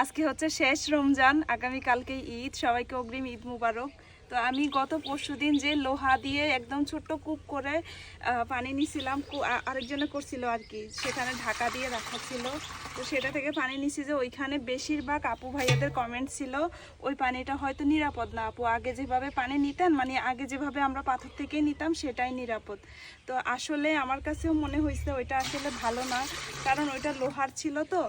আজকে হচ্ছে শেষ রমজান, আগামী কালকে ঈদ। সবাইকে অগ্রিম ঈদ মুবারক। তো আমি গত পরশুদিন যে লোহা দিয়ে একদম ছোট্ট কূপ করে পানি নিছিলাম, আরেকজনে করছিল আর কি, সেখানে ঢাকা দিয়ে রাখা ছিল। তো সেটা থেকে পানি নিছি, যে ওইখানে বেশিরভাগ আপু ভাইয়াদের কমেন্ট ছিল ওই পানিটা হয়তো নিরাপদ না আপু, আগে যেভাবে পানি নিতেন, মানে আগে যেভাবে আমরা পাথর থেকে নিতাম সেটাই নিরাপদ। তো আসলে আমার কাছেও মনে হয়েছে ওইটা আসলে ভালো না, কারণ ওইটা লোহার ছিল, তো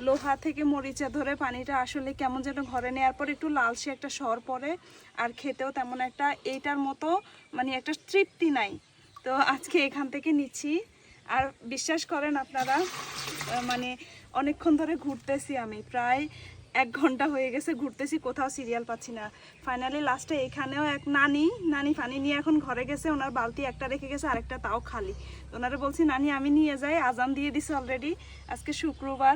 লোহা থেকে মরিচা ধরে পানিটা আসলে কেমন যেন ঘরে নেওয়ার পর একটু লালসে একটা স্বর পড়ে, আর খেতেও তেমন একটা এইটার মতো মানে একটা তৃপ্তি নাই। তো আজকে এখান থেকে নিচ্ছি। আর বিশ্বাস করেন আপনারা, মানে অনেকক্ষণ ধরে ঘুরতেছি, আমি প্রায় 1 ঘন্টা হয়ে গেছে ঘুরতেছি, কোথাও সিরিয়াল পাচ্ছি না। ফাইনালি লাস্টে এখানেও এক নানি পানি নিয়ে এখন ঘরে গেছে, ওনার বালতি একটা রেখে গেছে, আরেকটা তাও খালি। ওনারা বলছি নানি আমি নিয়ে যাই, আজান দিয়ে দিছে অলরেডি, আজকে শুক্রবার,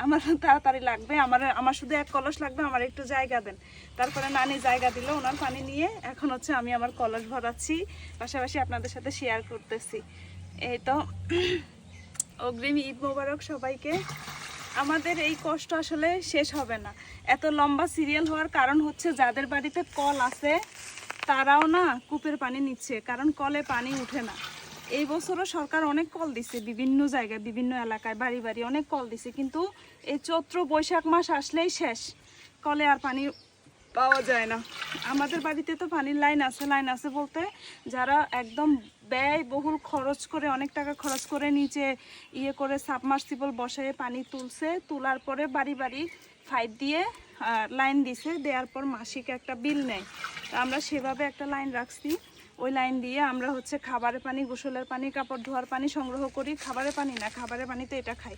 আমার তাড়াতাড়ি লাগবে, আমার শুধু 1 কলস লাগবে, আমার একটু জায়গা দেন। তারপরে নানি জায়গা দিল, ওনার পানি নিয়ে এখন হচ্ছে আমি আমার কলস ভরাচ্ছি, পাশাপাশি আপনাদের সাথে শেয়ার করতেছি। এই তো অগ্রিম ঈদ মোবারক সবাইকে। আমাদের এই কষ্ট আসলে শেষ হবে না। এত লম্বা সিরিয়াল হওয়ার কারণ হচ্ছে যাদের বাড়িতে কল আছে তারাও না কূপের পানি নিচ্ছে, কারণ কলে পানি উঠে না। এই বছরও সরকার অনেক কল দিছে, বিভিন্ন জায়গায় বিভিন্ন এলাকায় বাড়ি বাড়ি অনেক কল দিছে, কিন্তু এই চৈত্র বৈশাখ মাস আসলেই শেষ, কলে আর পানি পাওয়া যায় না। আমাদের বাড়িতে তো পানির লাইন আছে বলতে, যারা একদম ব্যয়বহুল খরচ করে, অনেক টাকা খরচ করে নিচে করে সাবমার্সিবল বসায় পানি তুলছে, তোলার পরে বাড়ি বাড়ি পাইপ দিয়ে লাইন দিছে, দেওয়ার পর মাসিক একটা বিল নেয়। তো আমরা সেভাবে একটা লাইন রাখছি, ওই লাইন দিয়ে আমরা হচ্ছে খাবারের পানি, গোসলের পানি, কাপড় ধোয়ার পানি সংগ্রহ করি। খাবারের পানি না, খাবারের পানি তো এটা খাই।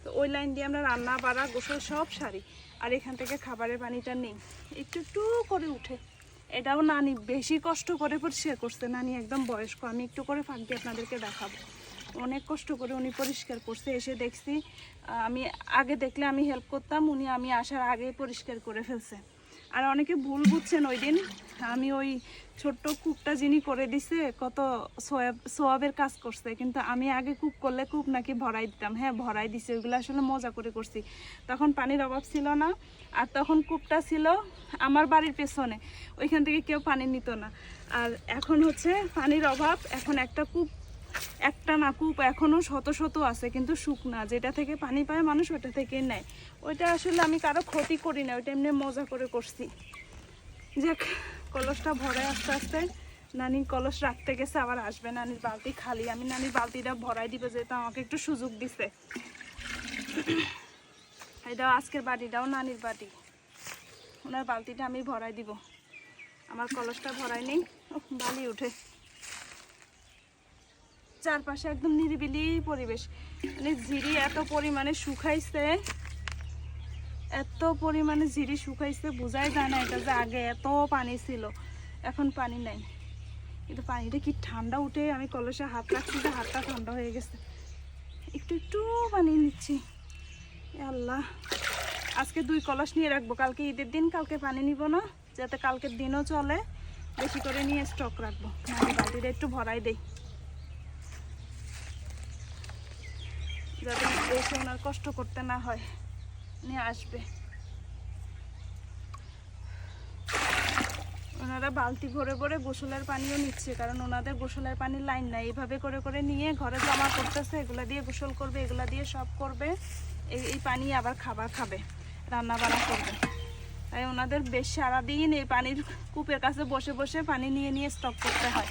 তো ওই লাইন দিয়ে আমরা রান্না বাড়া গোসল সব সারি, আর এখান থেকে খাবারের পানিটা নেই, একটু একটু করে উঠে। এটাও নানি বেশি কষ্ট করে পরিষ্কার করছে, নানি একদম বয়স্ক, আমি একটু করে ফাঁক দিয়ে আপনাদেরকে দেখাবো। অনেক কষ্ট করে উনি পরিষ্কার করছে, এসে দেখছি আমি আগে দেখলে আমি হেল্প করতাম, উনি আমি আসার আগেই পরিষ্কার করে ফেলছে। আর অনেকে ভুল বুঝছেন, ওই দিন আমি ওই ছোট্ট কূপটা যিনি করে দিছে কত সোয়াবের কাজ করছে, কিন্তু আমি আগে কূপ করলে কূপ নাকি ভরাই দিতাম। হ্যাঁ ভরাই দিছে, ওইগুলো আসলে মজা করে করছি, তখন পানির অভাব ছিল না। আর তখন কূপটা ছিল আমার বাড়ির পেছনে, ওইখান থেকে কেউ পানি নিত না। আর এখন হচ্ছে পানির অভাব, এখন একটা কূপ, একটা না কূপ এখনও শত শত আছে, কিন্তু শুকনা, যেটা থেকে পানি পায় মানুষ ওটা থেকে নেয়। ওইটা আসলে আমি কারো ক্ষতি করি না, ওইটা এমনি মজা করে করছি। যাক, কলসটা ভরায় আস্তে আস্তে। নানি কলস রাখতে গেছে, আবার আসবে, নানির বালতি খালি, আমি নানির বালতিটা ভরাই দিব, যেহেতু আমাকে একটু সুযোগ দিছে। এটাও আজকের বাড়িটাও নানির বাড়ি, ওনার বালতিটা আমি ভরাই দিব, আমার কলসটা ভরাই নেই। বালি উঠে, চারপাশে একদম নিরিবিলি পরিবেশ, মানে ঝিরি এত পরিমাণে শুকাইছে, এত পরিমাণে ঝিরি শুকাইছে, বোঝাই যায় না এটা যে আগে এত পানি ছিল, এখন পানি নাই। কিন্তু পানিটা কি ঠান্ডা উঠে, আমি কলসে হাত রাখছি যে হাতটা ঠান্ডা হয়ে গেছে, একটু একটু পানি নিচ্ছি। আল্লাহ, আজকে 2 কলস নিয়ে রাখবো, কালকে ঈদের দিন, কালকে পানি নিব না, যাতে কালকের দিনও চলে, বেশি করে নিয়ে স্টক রাখবো। বালতিটা একটু ভরাই দেই, যাতে এসে ওনার কষ্ট করতে না হয়, নিয়ে আসবে। ওনারা বালতি ভরে ভরে গোসলের পানিও নিচ্ছে, কারণ ওনাদের গোসলের পানির লাইন নাই, এইভাবে করে করে নিয়ে ঘরে জমা করতেছে, এগুলা দিয়ে গোসল করবে, এগুলা দিয়ে সব করবে, এই পানি আবার খাবার খাবে, রান্না বান্না করবে। তাই ওনাদের বেশ সারাদিন এই পানির কূপের কাছে বসে বসে পানি নিয়ে নিয়ে স্টক করতে হয়।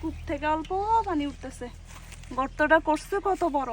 কূপ থেকে অল্প পানি উঠতেছে, গর্তটা করছে কত বড়।